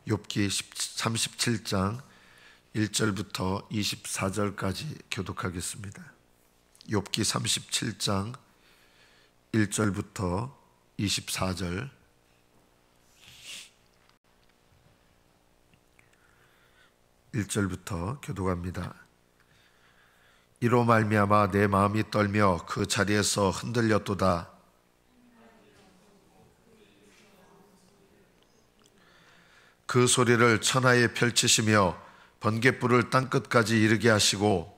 욥기 37장 1절부터 24절까지 교독하겠습니다. 욥기 37장 1절부터 24절. 교독합니다. 이로 말미암아 내 마음이 떨며 그 자리에서 흔들렸도다. 그 소리를 천하에 펼치시며 번갯불을 땅끝까지 이르게 하시고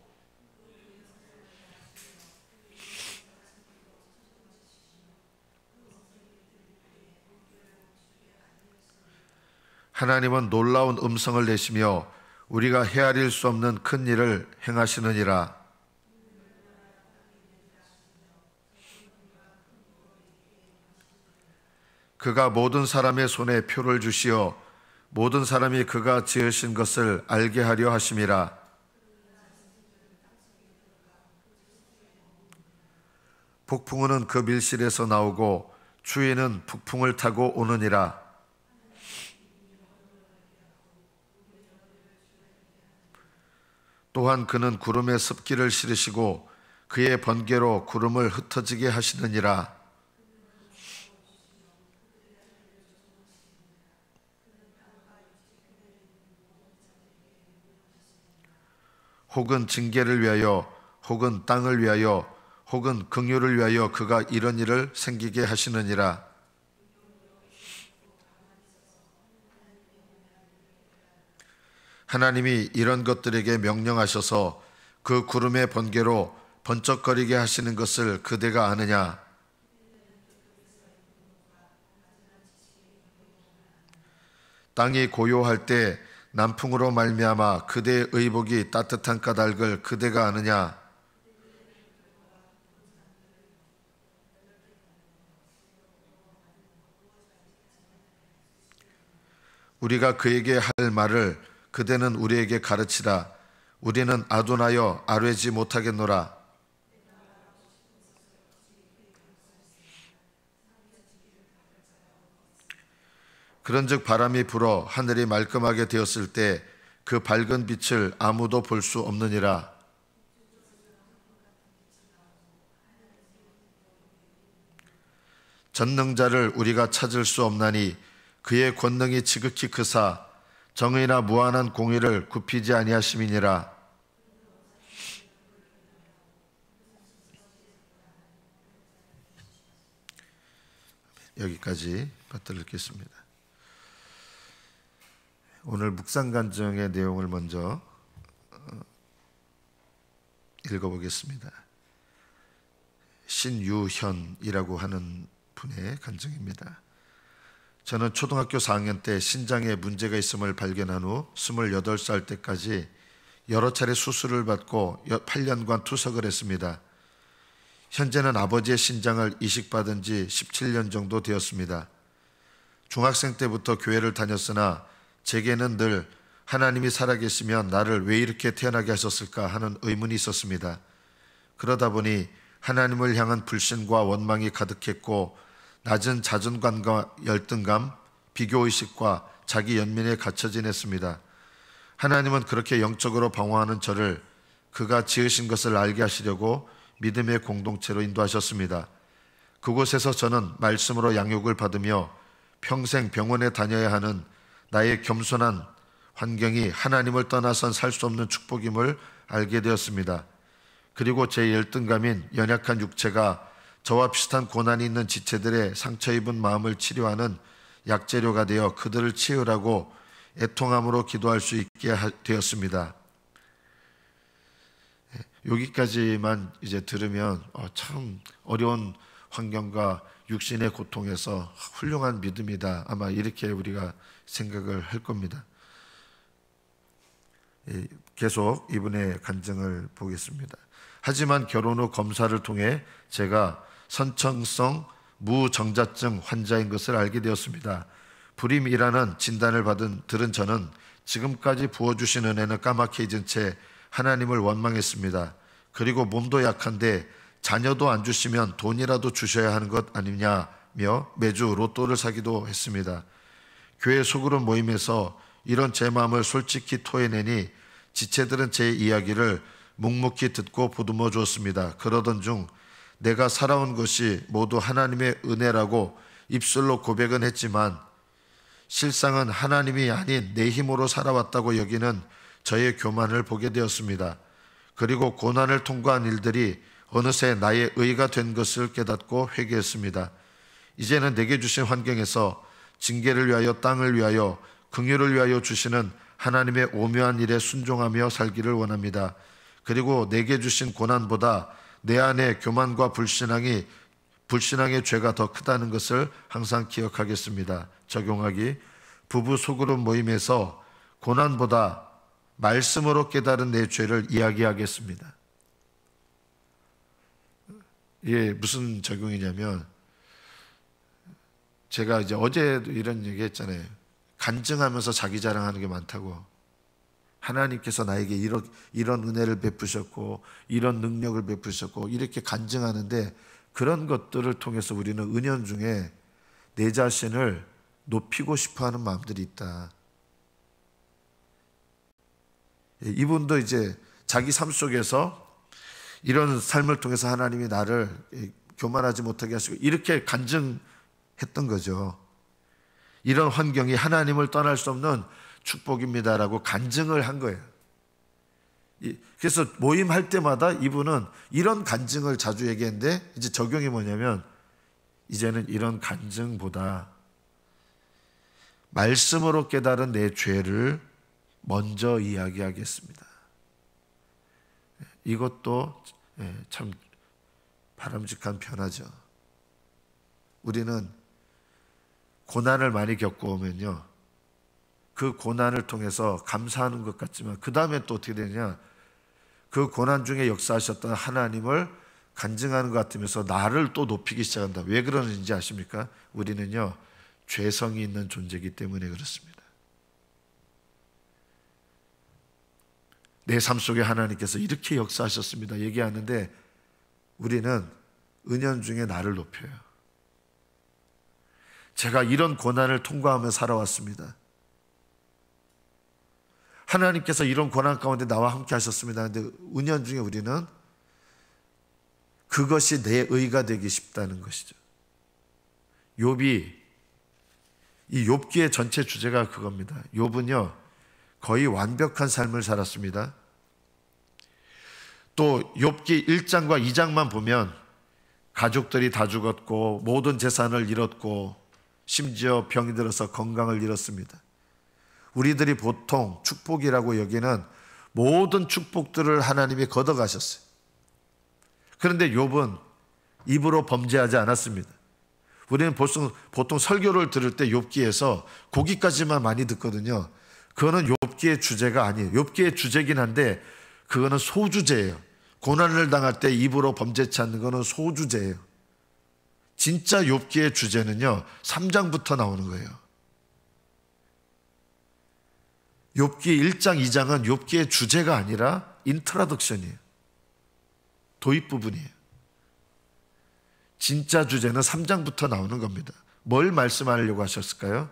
하나님은 놀라운 음성을 내시며 우리가 헤아릴 수 없는 큰 일을 행하시느니라. 그가 모든 사람의 손에 표를 주시어 모든 사람이 그가 지으신 것을 알게 하려 하심이라. 폭풍우는 그 밀실에서 나오고 추위는 북풍을 타고 오느니라. 또한 그는 구름에 습기를 실으시고 그의 번개로 구름을 흩어지게 하시느니라. 혹은 징계를 위하여 혹은 땅을 위하여 혹은 긍휼을 위하여 그가 이런 일을 생기게 하시느니라. 하나님이 이런 것들에게 명령하셔서 그 구름의 번개로 번쩍거리게 하시는 것을 그대가 아느냐? 땅이 고요할 때 남풍으로 말미암아 그대의 의복이 따뜻한 까닭을 그대가 아느냐? 우리가 그에게 할 말을 그대는 우리에게 가르치라. 우리는 아둔하여 아뢰지 못하겠노라. 그런즉 바람이 불어 하늘이 말끔하게 되었을 때 그 밝은 빛을 아무도 볼 수 없느니라. 전능자를 우리가 찾을 수 없나니 그의 권능이 지극히 크사 정의나 무한한 공의를 굽히지 아니하심이니라. 여기까지 받들어 읽겠습니다. 오늘 묵상간증의 내용을 먼저 읽어보겠습니다. 신유현이라고 하는 분의 간증입니다. 저는 초등학교 4학년 때 신장에 문제가 있음을 발견한 후 28살 때까지 여러 차례 수술을 받고 8년간 투석을 했습니다. 현재는 아버지의 신장을 이식받은 지 17년 정도 되었습니다. 중학생 때부터 교회를 다녔으나 제게는 늘 하나님이 살아계시면 나를 왜 이렇게 태어나게 하셨을까 하는 의문이 있었습니다. 그러다 보니 하나님을 향한 불신과 원망이 가득했고 낮은 자존감과 열등감, 비교의식과 자기 연민에 갇혀 지냈습니다. 하나님은 그렇게 영적으로 방황하는 저를 그가 지으신 것을 알게 하시려고 믿음의 공동체로 인도하셨습니다. 그곳에서 저는 말씀으로 양육을 받으며 평생 병원에 다녀야 하는 나의 겸손한 환경이 하나님을 떠나선 살 수 없는 축복임을 알게 되었습니다. 그리고 제 열등감인 연약한 육체가 저와 비슷한 고난이 있는 지체들의 상처 입은 마음을 치료하는 약재료가 되어 그들을 치유라고 애통함으로 기도할 수 있게 되었습니다. 여기까지만 이제 들으면 참 어려운 환경과 육신의 고통에서 훌륭한 믿음이다. 아마 이렇게 우리가 생각을 할 겁니다. 계속 이분의 간증을 보겠습니다. 하지만 결혼 후 검사를 통해 제가 선천성 무정자증 환자인 것을 알게 되었습니다. 불임이라는 진단을 들은 저는 지금까지 부어주신 은혜는 까맣게 잊은 채 하나님을 원망했습니다. 그리고 몸도 약한데 자녀도 안 주시면 돈이라도 주셔야 하는 것 아니냐며 매주 로또를 사기도 했습니다. 교회 소그룹 모임에서 이런 제 마음을 솔직히 토해내니 지체들은 제 이야기를 묵묵히 듣고 보듬어 주었습니다. 그러던 중 내가 살아온 것이 모두 하나님의 은혜라고 입술로 고백은 했지만 실상은 하나님이 아닌 내 힘으로 살아왔다고 여기는 저의 교만을 보게 되었습니다. 그리고 고난을 통과한 일들이 어느새 나의 의가 된 것을 깨닫고 회개했습니다. 이제는 내게 주신 환경에서 징계를 위하여 땅을 위하여 긍휼을 위하여 주시는 하나님의 오묘한 일에 순종하며 살기를 원합니다. 그리고 내게 주신 고난보다 내 안에 교만과 불신앙의 죄가 더 크다는 것을 항상 기억하겠습니다. 적용하기. 부부 소그룹 모임에서 고난보다 말씀으로 깨달은 내 죄를 이야기하겠습니다. 이게 무슨 적용이냐면, 제가 이제 어제도 이런 얘기 했잖아요. 간증하면서 자기 자랑하는 게 많다고. 하나님께서 나에게 이런 은혜를 베푸셨고 이런 능력을 베푸셨고 이렇게 간증하는데, 그런 것들을 통해서 우리는 은연중에 내 자신을 높이고 싶어하는 마음들이 있다. 이분도 이제 자기 삶 속에서 이런 삶을 통해서 하나님이 나를 교만하지 못하게 하시고 이렇게 간증했던 거죠. 이런 환경이 하나님을 떠날 수 없는 축복입니다라고 간증을 한 거예요. 그래서 모임할 때마다 이분은 이런 간증을 자주 얘기했는데, 이제 적용이 뭐냐면 이제는 이런 간증보다 말씀으로 깨달은 내 죄를 먼저 이야기하겠습니다. 이것도 참 바람직한 변화죠. 우리는 고난을 많이 겪어오면요, 그 고난을 통해서 감사하는 것 같지만 그 다음에 또 어떻게 되냐, 그 고난 중에 역사하셨던 하나님을 간증하는 것 같으면서 나를 또 높이기 시작한다. 왜 그러는지 아십니까? 우리는요, 죄성이 있는 존재이기 때문에 그렇습니다. 내 삶 속에 하나님께서 이렇게 역사하셨습니다 얘기하는데, 우리는 은연중에 나를 높여요. 제가 이런 고난을 통과하며 살아왔습니다. 하나님께서 이런 고난 가운데 나와 함께 하셨습니다. 그런데 은연중에 우리는 그것이 내 의가 되기 쉽다는 것이죠. 욥이, 이 욥기의 전체 주제가 그겁니다. 욥은요, 거의 완벽한 삶을 살았습니다. 또 욥기 1장과 2장만 보면 가족들이 다 죽었고 모든 재산을 잃었고 심지어 병이 들어서 건강을 잃었습니다. 우리들이 보통 축복이라고 여기는 모든 축복들을 하나님이 걷어가셨어요. 그런데 욥은 입으로 범죄하지 않았습니다. 우리는 보통 설교를 들을 때 욥기에서 거기까지만 많이 듣거든요. 그거는 욥기의 주제가 아니에요. 욥기의 주제긴 한데 그거는 소주제예요. 고난을 당할 때 입으로 범죄치 않는 거는 소주제예요. 진짜 욥기의 주제는요, 3장부터 나오는 거예요. 욥기 1장, 2장은 욥기의 주제가 아니라 인트로덕션이에요. 도입 부분이에요. 진짜 주제는 3장부터 나오는 겁니다. 뭘 말씀하려고 하셨을까요?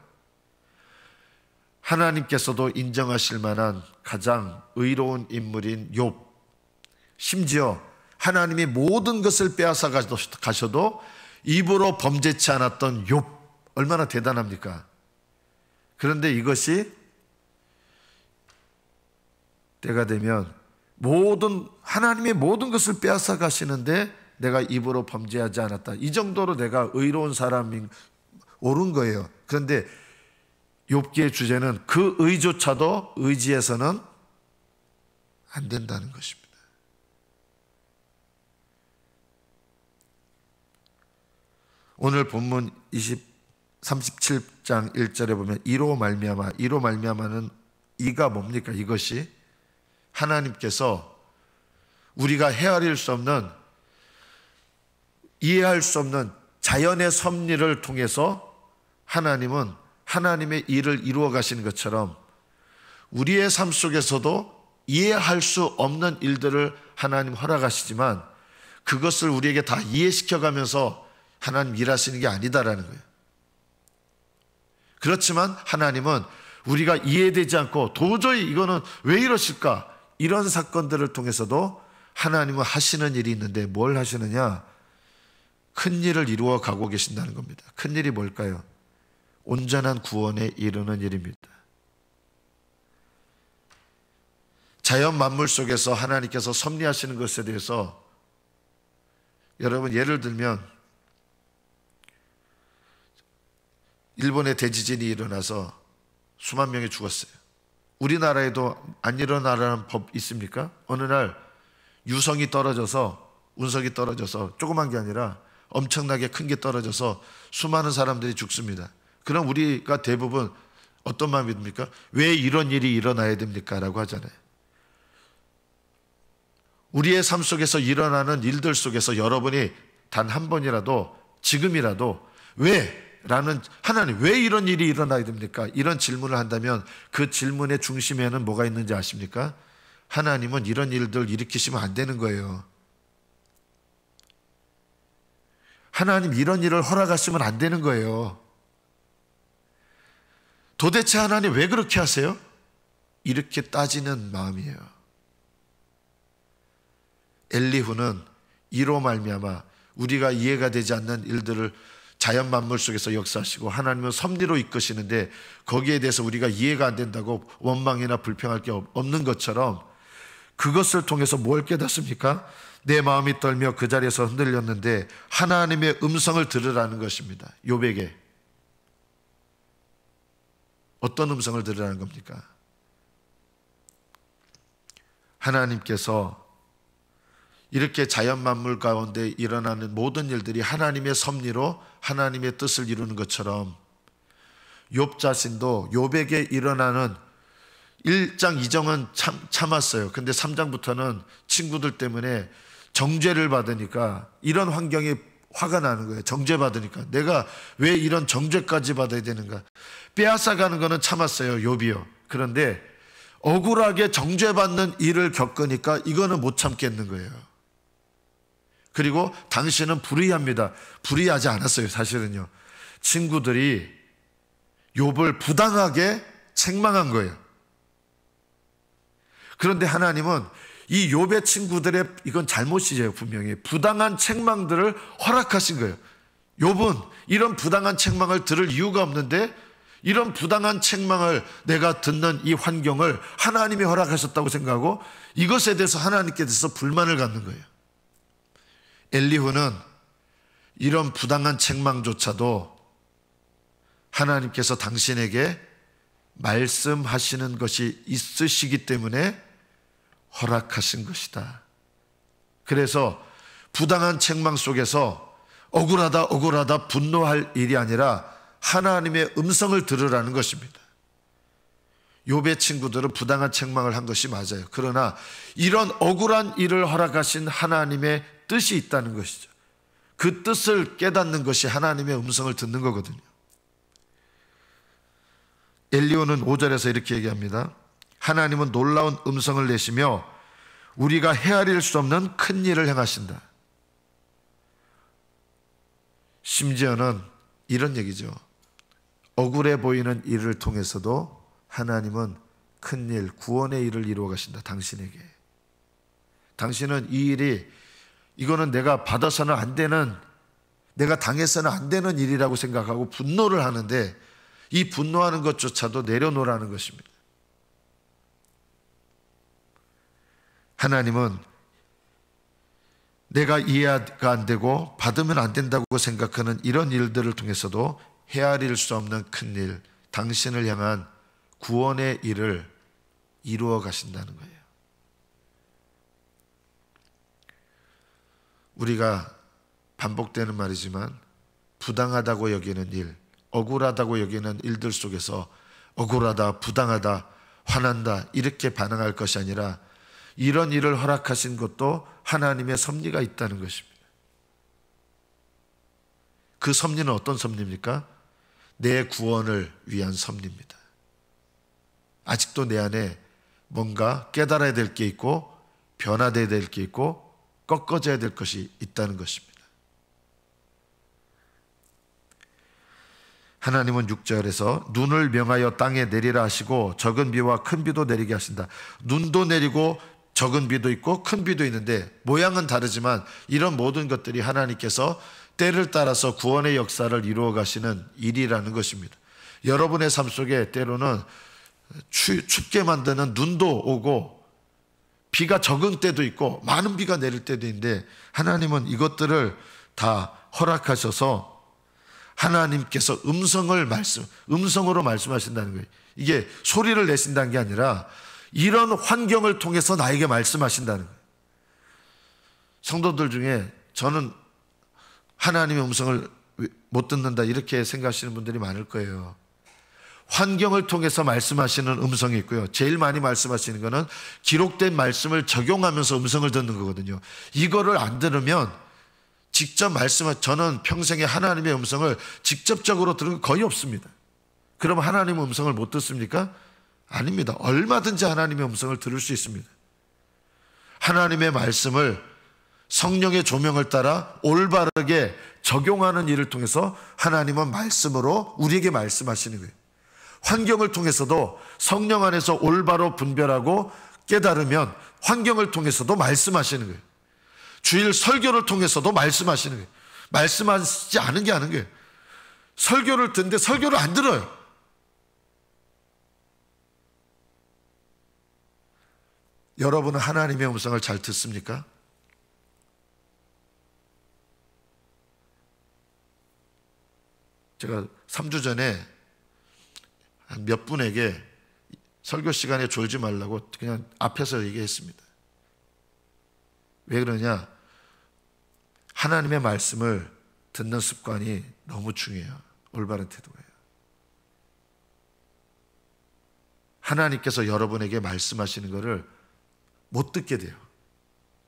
하나님께서도 인정하실 만한 가장 의로운 인물인 욥, 심지어 하나님이 모든 것을 빼앗아 가셔도 입으로 범죄치 않았던 욥, 얼마나 대단합니까? 그런데 이것이 때가 되면 하나님의 모든 것을 빼앗아 가시는데 내가 입으로 범죄하지 않았다, 이 정도로 내가 의로운 사람이 옳은 거예요. 그런데 욥기의 주제는 그 의조차도 의지해서는 안 된다는 것입니다. 오늘 본문 37장 1절에 보면 이로 말미암아는 이가 뭡니까? 이것이 하나님께서 우리가 헤아릴 수 없는, 이해할 수 없는 자연의 섭리를 통해서 하나님은 하나님의 일을 이루어 가시는 것처럼 우리의 삶 속에서도 이해할 수 없는 일들을 하나님 허락하시지만 그것을 우리에게 다 이해시켜가면서 하나님 일하시는 게 아니다라는 거예요. 그렇지만 하나님은 우리가 이해되지 않고 도저히 이거는 왜 이러실까? 이런 사건들을 통해서도 하나님은 하시는 일이 있는데 뭘 하시느냐? 큰 일을 이루어 가고 계신다는 겁니다. 큰 일이 뭘까요? 온전한 구원에 이르는 일입니다. 자연 만물 속에서 하나님께서 섭리하시는 것에 대해서 여러분 예를 들면 일본에 대지진이 일어나서 수만 명이 죽었어요. 우리나라에도 안 일어나라는 법 있습니까? 어느 날 유성이 떨어져서 운석이 떨어져서 조그만 게 아니라 엄청나게 큰 게 떨어져서 수많은 사람들이 죽습니다. 그럼 우리가 대부분 어떤 마음이 듭니까? 왜 이런 일이 일어나야 됩니까? 라고 하잖아요. 우리의 삶 속에서 일어나는 일들 속에서 여러분이 단 한 번이라도 지금이라도 왜? 라는 하나님 왜 이런 일이 일어나야 됩니까? 이런 질문을 한다면 그 질문의 중심에는 뭐가 있는지 아십니까? 하나님은 이런 일들 일으키시면 안 되는 거예요. 하나님 이런 일을 허락하시면 안 되는 거예요. 도대체 하나님 왜 그렇게 하세요? 이렇게 따지는 마음이에요. 엘리후는 이로 말미암아 우리가 이해가 되지 않는 일들을 자연 만물 속에서 역사하시고 하나님은 섭리로 이끄시는데 거기에 대해서 우리가 이해가 안 된다고 원망이나 불평할 게 없는 것처럼 그것을 통해서 뭘 깨닫습니까? 내 마음이 떨며 그 자리에서 흔들렸는데 하나님의 음성을 들으라는 것입니다. 욥에게 어떤 음성을 들으라는 겁니까? 하나님께서 이렇게 자연 만물 가운데 일어나는 모든 일들이 하나님의 섭리로 하나님의 뜻을 이루는 것처럼 욥 자신도 욥에게 일어나는 1장 2장은 참았어요. 근데 3장부터는 친구들 때문에 정죄를 받으니까 이런 환경이 화가 나는 거예요. 정죄받으니까 내가 왜 이런 정죄까지 받아야 되는가? 빼앗아가는 거는 참았어요. 욥이요. 그런데 억울하게 정죄받는 일을 겪으니까 이거는 못 참겠는 거예요. 그리고 당신은 불의합니다. 불의하지 않았어요. 사실은요. 친구들이 욥을 부당하게 책망한 거예요. 그런데 하나님은 이 욥의 친구들의 이건 잘못이에요. 분명히 부당한 책망들을 허락하신 거예요. 욥은 이런 부당한 책망을 들을 이유가 없는데 이런 부당한 책망을 내가 듣는 이 환경을 하나님이 허락하셨다고 생각하고 이것에 대해서 하나님께 대해서 불만을 갖는 거예요. 엘리후는 이런 부당한 책망조차도 하나님께서 당신에게 말씀하시는 것이 있으시기 때문에 허락하신 것이다. 그래서 부당한 책망 속에서 억울하다 분노할 일이 아니라 하나님의 음성을 들으라는 것입니다. 욥의 친구들은 부당한 책망을 한 것이 맞아요. 그러나 이런 억울한 일을 허락하신 하나님의 뜻이 있다는 것이죠. 그 뜻을 깨닫는 것이 하나님의 음성을 듣는 거거든요. 엘리후는 5절에서 이렇게 얘기합니다. 하나님은 놀라운 음성을 내시며 우리가 헤아릴 수 없는 큰 일을 행하신다. 심지어는 이런 얘기죠. 억울해 보이는 일을 통해서도 하나님은 큰 일, 구원의 일을 이루어 가신다. 당신에게. 당신은 이 일이 이거는 내가 받아서는 안 되는, 내가 당해서는 안 되는 일이라고 생각하고 분노를 하는데 이 분노하는 것조차도 내려놓으라는 것입니다. 하나님은 내가 이해가 안 되고 받으면 안 된다고 생각하는 이런 일들을 통해서도 헤아릴 수 없는 큰 일, 당신을 향한 구원의 일을 이루어 가신다는 거예요. 우리가 반복되는 말이지만 부당하다고 여기는 일, 억울하다고 여기는 일들 속에서 억울하다, 부당하다, 화난다 이렇게 반응할 것이 아니라 이런 일을 허락하신 것도 하나님의 섭리가 있다는 것입니다. 그 섭리는 어떤 섭리입니까? 내 구원을 위한 섭리입니다. 아직도 내 안에 뭔가 깨달아야 될 게 있고 변화되어야 될 게 있고 꺾어져야 될 것이 있다는 것입니다. 하나님은 6절에서 눈을 명하여 땅에 내리라 하시고 적은 비와 큰 비도 내리게 하신다. 눈도 내리고 적은 비도 있고 큰 비도 있는데 모양은 다르지만 이런 모든 것들이 하나님께서 때를 따라서 구원의 역사를 이루어 가시는 일이라는 것입니다. 여러분의 삶 속에 때로는 춥게 만드는 눈도 오고 비가 적은 때도 있고 많은 비가 내릴 때도 있는데 하나님은 이것들을 다 허락하셔서 하나님께서 음성으로 말씀하신다는 거예요. 이게 소리를 내신다는 게 아니라 이런 환경을 통해서 나에게 말씀하신다는 거예요. 성도들 중에 저는 하나님의 음성을 못 듣는다 이렇게 생각하시는 분들이 많을 거예요. 환경을 통해서 말씀하시는 음성이 있고요. 제일 많이 말씀하시는 거는 기록된 말씀을 적용하면서 음성을 듣는 거거든요. 이거를 안 들으면 직접 저는 평생에 하나님의 음성을 직접적으로 들은 거 거의 없습니다. 그럼 하나님의 음성을 못 듣습니까? 아닙니다. 얼마든지 하나님의 음성을 들을 수 있습니다. 하나님의 말씀을 성령의 조명을 따라 올바르게 적용하는 일을 통해서 하나님은 말씀으로 우리에게 말씀하시는 거예요. 환경을 통해서도 성령 안에서 올바로 분별하고 깨달으면 환경을 통해서도 말씀하시는 거예요. 주일 설교를 통해서도 말씀하시는 거예요. 말씀하시지 않은 게 아닌 거예요. 설교를 듣는데 설교를 안 들어요. 여러분은 하나님의 음성을 잘 듣습니까? 제가 3주 전에 한 몇 분에게 설교 시간에 졸지 말라고 그냥 앞에서 얘기했습니다. 왜 그러냐? 하나님의 말씀을 듣는 습관이 너무 중요해요. 올바른 태도예요. 하나님께서 여러분에게 말씀하시는 것을 못 듣게 돼요.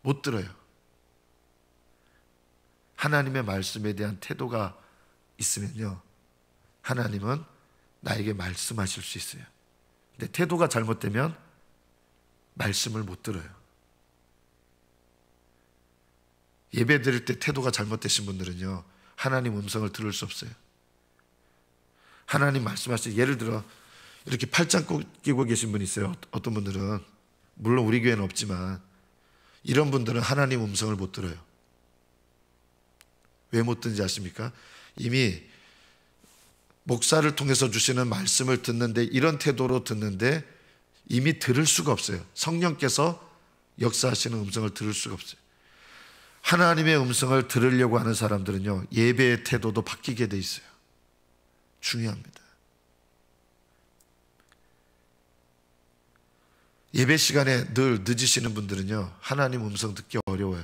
못 들어요. 하나님의 말씀에 대한 태도가 있으면요, 하나님은 나에게 말씀하실 수 있어요. 근데 태도가 잘못되면 말씀을 못 들어요. 예배 드릴 때 태도가 잘못되신 분들은요, 하나님 음성을 들을 수 없어요. 하나님 말씀하실 때, 예를 들어 이렇게 팔짱 끼고 계신 분이 있어요. 어떤 분들은, 물론 우리 교회는 없지만 이런 분들은 하나님 음성을 못 들어요. 왜 못 듣는지 아십니까? 이미 목사를 통해서 주시는 말씀을 듣는데, 이런 태도로 듣는데 이미 들을 수가 없어요. 성령께서 역사하시는 음성을 들을 수가 없어요. 하나님의 음성을 들으려고 하는 사람들은요, 예배의 태도도 바뀌게 돼 있어요. 중요합니다. 예배 시간에 늘 늦으시는 분들은요, 하나님 음성 듣기 어려워요.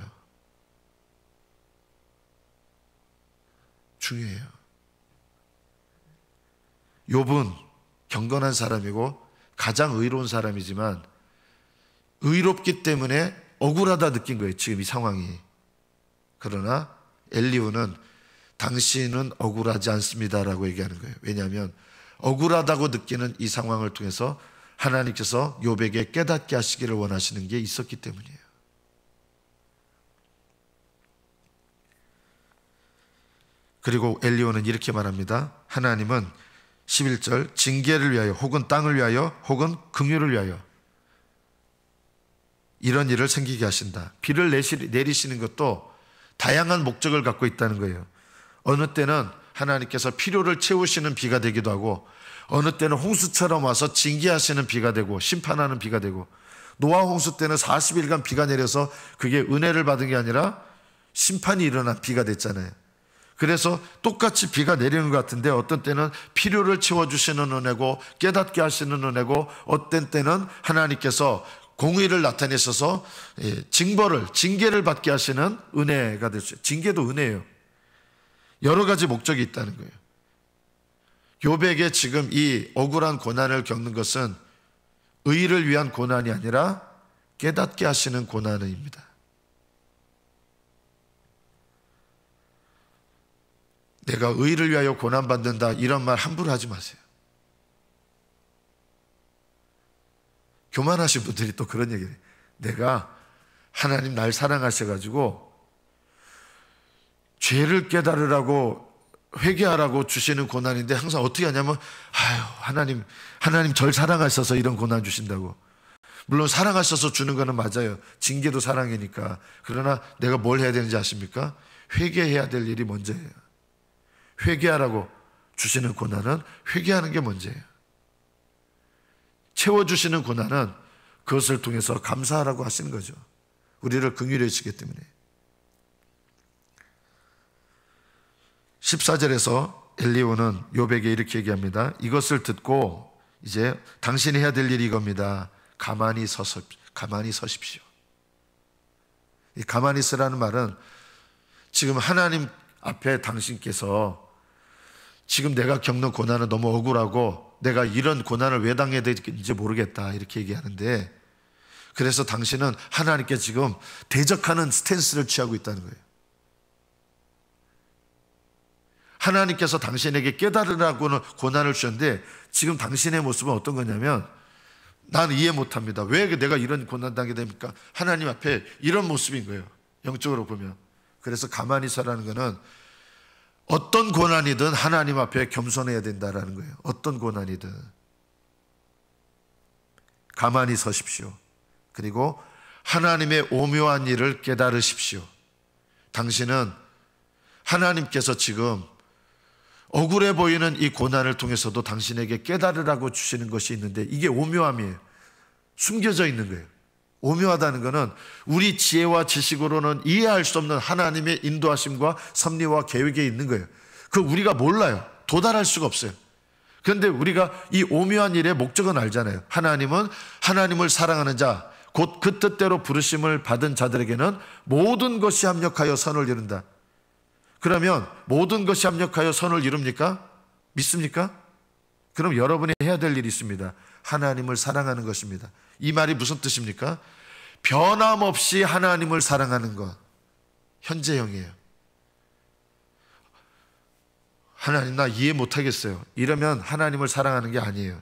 중요해요. 욥은 경건한 사람이고 가장 의로운 사람이지만 의롭기 때문에 억울하다 느낀 거예요. 지금 이 상황이. 그러나 엘리후는 당신은 억울하지 않습니다라고 얘기하는 거예요. 왜냐하면 억울하다고 느끼는 이 상황을 통해서 하나님께서 욥에게 깨닫게 하시기를 원하시는 게 있었기 때문이에요. 그리고 엘리후는 이렇게 말합니다. 하나님은 11절, 징계를 위하여 혹은 땅을 위하여 혹은 긍휼을 위하여 이런 일을 생기게 하신다. 비를 내리시는 것도 다양한 목적을 갖고 있다는 거예요. 어느 때는 하나님께서 필요를 채우시는 비가 되기도 하고, 어느 때는 홍수처럼 와서 징계하시는 비가 되고 심판하는 비가 되고, 노아 홍수 때는 40일간 비가 내려서 그게 은혜를 받은 게 아니라 심판이 일어난 비가 됐잖아요. 그래서 똑같이 비가 내리는 것 같은데 어떤 때는 필요를 채워주시는 은혜고 깨닫게 하시는 은혜고, 어떤 때는 하나님께서 공의를 나타내셔서 징계를 받게 하시는 은혜가 될 수 있어요. 징계도 은혜예요. 여러 가지 목적이 있다는 거예요. 욥에게 지금 이 억울한 고난을 겪는 것은 의를 위한 고난이 아니라 깨닫게 하시는 고난입니다. 내가 의를 위하여 고난받는다, 이런 말 함부로 하지 마세요. 교만하신 분들이 또 그런 얘기를 해요. 내가 하나님 날 사랑하셔가지고 죄를 깨달으라고 회개하라고 주시는 고난인데 항상 어떻게 하냐면 하나님 절 사랑하셔서 이런 고난 주신다고. 물론 사랑하셔서 주는 거는 맞아요. 징계도 사랑이니까. 그러나 내가 뭘 해야 되는지 아십니까? 회개해야 될 일이 먼저예요. 회개하라고 주시는 고난은 회개하는 게 먼저예요. 채워주시는 고난은 그것을 통해서 감사하라고 하시는 거죠. 우리를 긍휼히 여기시기 때문에. 14절에서 엘리후는 욥에게 이렇게 얘기합니다. 이것을 듣고 이제 당신이 해야 될 일이 이겁니다. 가만히 서십시오. 이 가만히 서라는 말은 지금 하나님 앞에 당신께서 지금 내가 겪는 고난은 너무 억울하고 내가 이런 고난을 왜 당해야 되는지 모르겠다 이렇게 얘기하는데, 그래서 당신은 하나님께 지금 대적하는 스탠스를 취하고 있다는 거예요. 하나님께서 당신에게 깨달으라고는 고난을 주셨는데 지금 당신의 모습은 어떤 거냐면, 난 이해 못합니다. 왜 내가 이런 고난 당하게 됩니까? 하나님 앞에 이런 모습인 거예요. 영적으로 보면. 그래서 가만히 서라는 거는 어떤 고난이든 하나님 앞에 겸손해야 된다라는 거예요. 어떤 고난이든 가만히 서십시오. 그리고 하나님의 오묘한 일을 깨달으십시오. 당신은 하나님께서 지금 억울해 보이는 이 고난을 통해서도 당신에게 깨달으라고 주시는 것이 있는데, 이게 오묘함이에요. 숨겨져 있는 거예요. 오묘하다는 것은 우리 지혜와 지식으로는 이해할 수 없는 하나님의 인도하심과 섭리와 계획이 있는 거예요. 그 우리가 몰라요. 도달할 수가 없어요. 그런데 우리가 이 오묘한 일의 목적은 알잖아요. 하나님은 하나님을 사랑하는 자, 곧 그 뜻대로 부르심을 받은 자들에게는 모든 것이 합력하여 선을 이룬다. 그러면 모든 것이 합력하여 선을 이룹니까? 믿습니까? 그럼 여러분이 해야 될 일이 있습니다. 하나님을 사랑하는 것입니다. 이 말이 무슨 뜻입니까? 변함없이 하나님을 사랑하는 것. 현재형이에요. 하나님 나 이해 못하겠어요. 이러면 하나님을 사랑하는 게 아니에요.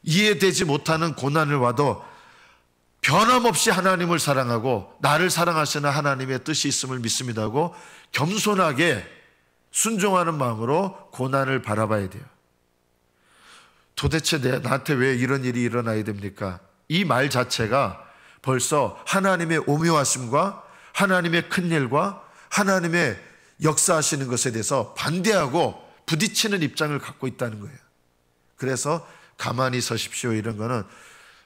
이해되지 못하는 고난을 와도 변함없이 하나님을 사랑하고 나를 사랑하시는 하나님의 뜻이 있음을 믿습니다 하고 겸손하게 순종하는 마음으로 고난을 바라봐야 돼요. 도대체 나한테 왜 이런 일이 일어나야 됩니까? 이 말 자체가 벌써 하나님의 오묘하심과 하나님의 큰일과 하나님의 역사하시는 것에 대해서 반대하고 부딪히는 입장을 갖고 있다는 거예요. 그래서 가만히 서십시오 이런 거는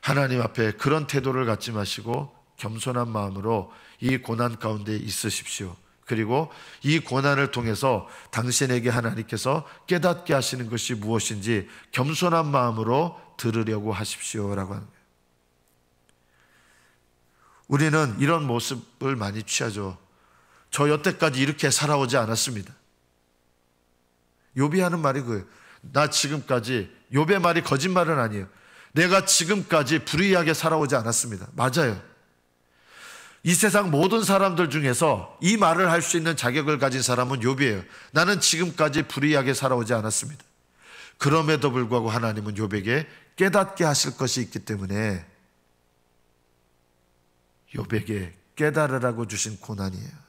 하나님 앞에 그런 태도를 갖지 마시고 겸손한 마음으로 이 고난 가운데 있으십시오. 그리고 이 고난을 통해서 당신에게 하나님께서 깨닫게 하시는 것이 무엇인지 겸손한 마음으로 들으려고 하십시오라고 하는 거예요. 우리는 이런 모습을 많이 취하죠. 저 여태까지 이렇게 살아오지 않았습니다. 욥이 하는 말이 그거예요. 나 지금까지, 욥의 말이 거짓말은 아니에요. 내가 지금까지 불의하게 살아오지 않았습니다. 맞아요. 이 세상 모든 사람들 중에서 이 말을 할 수 있는 자격을 가진 사람은 욥이에요. 나는 지금까지 불의하게 살아오지 않았습니다. 그럼에도 불구하고 하나님은 욥에게 깨닫게 하실 것이 있기 때문에 욥에게 깨달으라고 주신 고난이에요.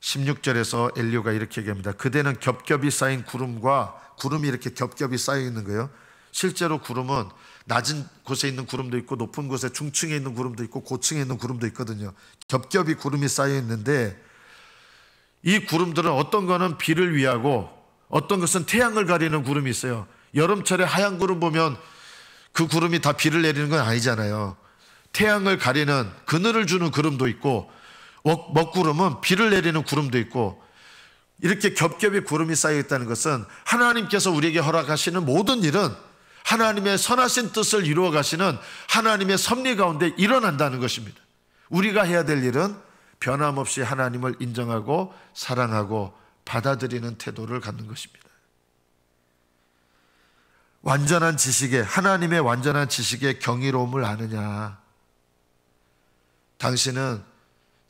16절에서 엘리후가 이렇게 얘기합니다. 그대는 겹겹이 쌓인 구름이 이렇게 겹겹이 쌓여 있는 거예요. 실제로 구름은 낮은 곳에 있는 구름도 있고 높은 곳에 중층에 있는 구름도 있고 고층에 있는 구름도 있거든요. 겹겹이 구름이 쌓여 있는데 이 구름들은 어떤 거는 비를 위하고 어떤 것은 태양을 가리는 구름이 있어요. 여름철에 하얀 구름 보면 그 구름이 다 비를 내리는 건 아니잖아요. 태양을 가리는 그늘을 주는 구름도 있고 먹구름은 비를 내리는 구름도 있고, 이렇게 겹겹이 구름이 쌓여 있다는 것은 하나님께서 우리에게 허락하시는 모든 일은 하나님의 선하신 뜻을 이루어 가시는 하나님의 섭리 가운데 일어난다는 것입니다. 우리가 해야 될 일은 변함없이 하나님을 인정하고 사랑하고 받아들이는 태도를 갖는 것입니다. 완전한 지식에, 하나님의 완전한 지식의 경이로움을 아느냐. 당신은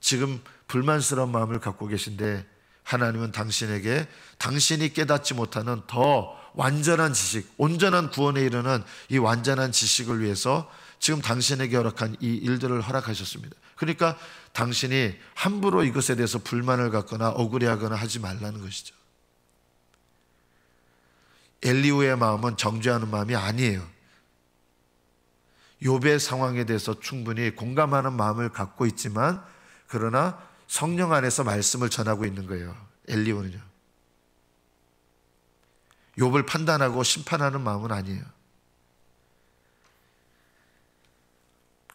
지금 불만스러운 마음을 갖고 계신데 하나님은 당신에게 당신이 깨닫지 못하는 더 완전한 지식, 온전한 구원에 이르는 이 완전한 지식을 위해서 지금 당신에게 허락한 이 일들을 허락하셨습니다. 그러니까 당신이 함부로 이것에 대해서 불만을 갖거나 억울해하거나 하지 말라는 것이죠. 엘리후의 마음은 정죄하는 마음이 아니에요. 욥의 상황에 대해서 충분히 공감하는 마음을 갖고 있지만, 그러나 성령 안에서 말씀을 전하고 있는 거예요. 엘리후는요. 욥을 판단하고 심판하는 마음은 아니에요.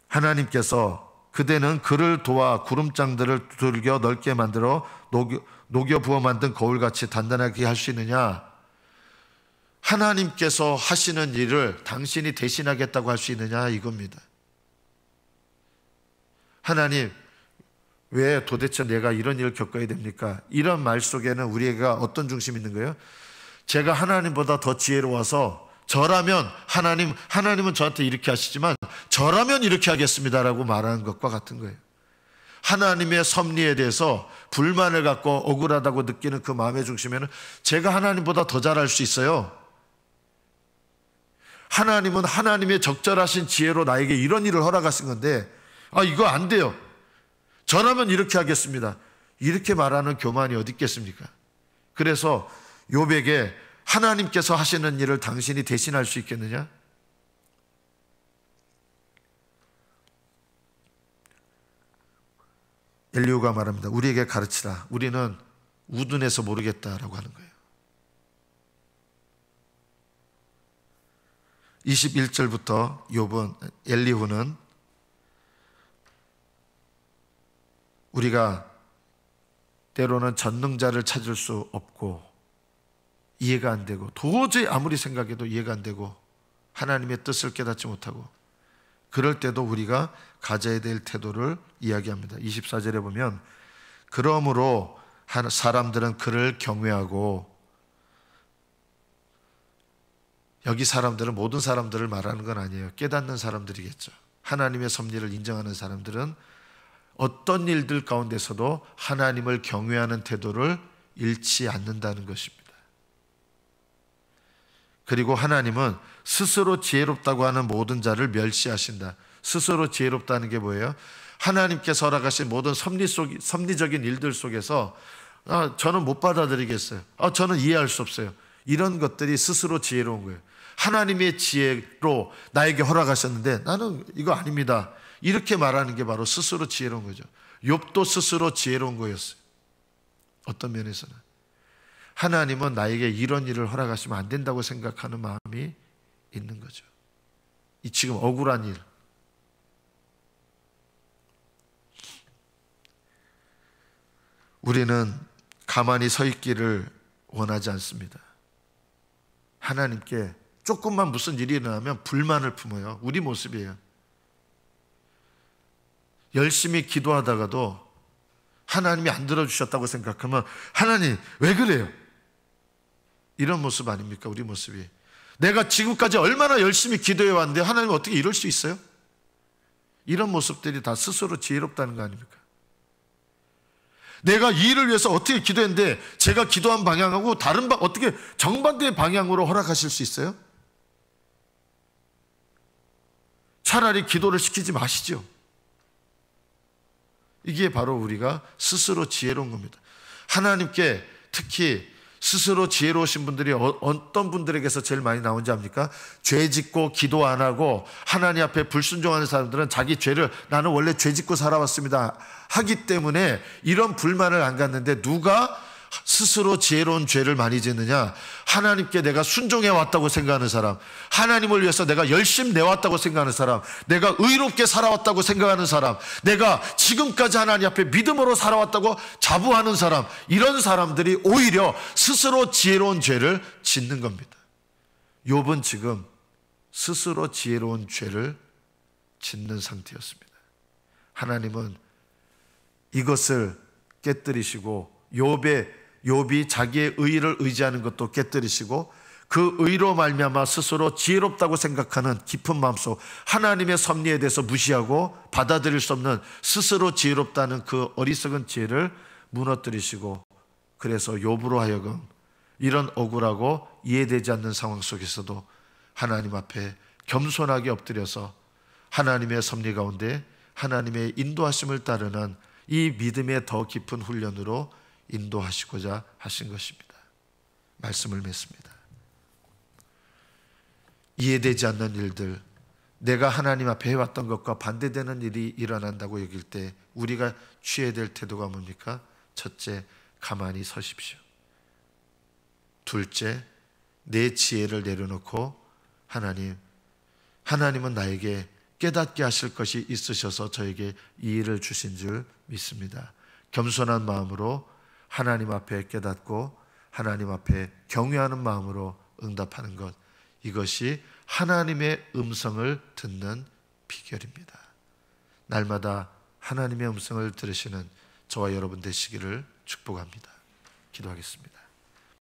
하나님께서 그대는 그를 도와 구름장들을 두들겨 넓게 만들어 녹여 부어 만든 거울같이 단단하게 할 수 있느냐? 하나님께서 하시는 일을 당신이 대신하겠다고 할 수 있느냐, 이겁니다. 하나님, 왜 도대체 내가 이런 일을 겪어야 됩니까? 이런 말 속에는 우리가 어떤 중심이 있는 거예요? 제가 하나님보다 더 지혜로워서 저라면 하나님은 저한테 이렇게 하시지만 저라면 이렇게 하겠습니다라고 말하는 것과 같은 거예요. 하나님의 섭리에 대해서 불만을 갖고 억울하다고 느끼는 그 마음의 중심에는 제가 하나님보다 더 잘할 수 있어요. 하나님은 하나님의 적절하신 지혜로 나에게 이런 일을 허락하신 건데, 이거 안 돼요. 저라면 이렇게 하겠습니다. 이렇게 말하는 교만이 어디 있겠습니까? 그래서 욥에게 하나님께서 하시는 일을 당신이 대신할 수 있겠느냐? 엘리후가 말합니다. 우리에게 가르치라. 우리는 우둔해서 모르겠다라고 하는 거예요. 21절부터 엘리후는 우리가 때로는 전능자를 찾을 수 없고 이해가 안 되고 도저히 아무리 생각해도 이해가 안 되고 하나님의 뜻을 깨닫지 못하고 그럴 때도 우리가 가져야 될 태도를 이야기합니다. 24절에 보면 그러므로 사람들은 그를 경외하고, 여기 사람들은 모든 사람들을 말하는 건 아니에요. 깨닫는 사람들이겠죠. 하나님의 섭리를 인정하는 사람들은 어떤 일들 가운데서도 하나님을 경외하는 태도를 잃지 않는다는 것입니다. 그리고 하나님은 스스로 지혜롭다고 하는 모든 자를 멸시하신다. 스스로 지혜롭다는 게 뭐예요? 하나님께서 허락하신 모든 섭리적인 일들 속에서 저는 못 받아들이겠어요. 저는 이해할 수 없어요. 이런 것들이 스스로 지혜로운 거예요. 하나님의 지혜로 나에게 허락하셨는데 나는 이거 아닙니다. 이렇게 말하는 게 바로 스스로 지혜로운 거죠. 욥도 스스로 지혜로운 거였어요. 어떤 면에서는 하나님은 나에게 이런 일을 허락하시면 안 된다고 생각하는 마음이 있는 거죠. 이 지금 억울한 일, 우리는 가만히 서 있기를 원하지 않습니다. 하나님께 조금만 무슨 일이 일어나면 불만을 품어요. 우리 모습이에요. 열심히 기도하다가도 하나님이 안 들어주셨다고 생각하면 하나님 왜 그래요? 이런 모습 아닙니까? 우리 모습이. 내가 지금까지 얼마나 열심히 기도해 왔는데 하나님 어떻게 이럴 수 있어요? 이런 모습들이 다 스스로 지혜롭다는 거 아닙니까? 내가 이 일을 위해서 어떻게 기도했는데 제가 기도한 방향하고 어떻게 정반대의 방향으로 허락하실 수 있어요? 차라리 기도를 시키지 마시죠. 이게 바로 우리가 스스로 지혜로운 겁니다. 하나님께 특히 스스로 지혜로우신 분들이 어떤 분들에게서 제일 많이 나온지 압니까? 죄 짓고 기도 안 하고 하나님 앞에 불순종하는 사람들은 자기 죄를 나는 원래 죄 짓고 살아왔습니다 하기 때문에 이런 불만을 안 갖는데, 누가 스스로 지혜로운 죄를 많이 짓느냐? 하나님께 내가 순종해 왔다고 생각하는 사람, 하나님을 위해서 내가 열심히 내왔다고 생각하는 사람, 내가 의롭게 살아왔다고 생각하는 사람, 내가 지금까지 하나님 앞에 믿음으로 살아왔다고 자부하는 사람, 이런 사람들이 오히려 스스로 지혜로운 죄를 짓는 겁니다. 욥은 지금 스스로 지혜로운 죄를 짓는 상태였습니다. 하나님은 이것을 깨뜨리시고 욥이 자기의 의를 의지하는 것도 깨뜨리시고 그 의로 말미암아 스스로 지혜롭다고 생각하는 깊은 마음속 하나님의 섭리에 대해서 무시하고 받아들일 수 없는 스스로 지혜롭다는 그 어리석은 지혜를 무너뜨리시고, 그래서 욥으로 하여금 이런 억울하고 이해되지 않는 상황 속에서도 하나님 앞에 겸손하게 엎드려서 하나님의 섭리 가운데 하나님의 인도하심을 따르는 이 믿음의 더 깊은 훈련으로 인도하시고자 하신 것입니다. 말씀을 맺습니다. 이해되지 않는 일들, 내가 하나님 앞에 해왔던 것과 반대되는 일이 일어난다고 여길 때 우리가 취해야 될 태도가 뭡니까? 첫째, 가만히 서십시오. 둘째, 내 지혜를 내려놓고 하나님은 나에게 깨닫게 하실 것이 있으셔서 저에게 이 일을 주신 줄 믿습니다. 겸손한 마음으로 하나님 앞에 깨닫고 하나님 앞에 경외하는 마음으로 응답하는 것, 이것이 하나님의 음성을 듣는 비결입니다. 날마다 하나님의 음성을 들으시는 저와 여러분 되시기를 축복합니다. 기도하겠습니다.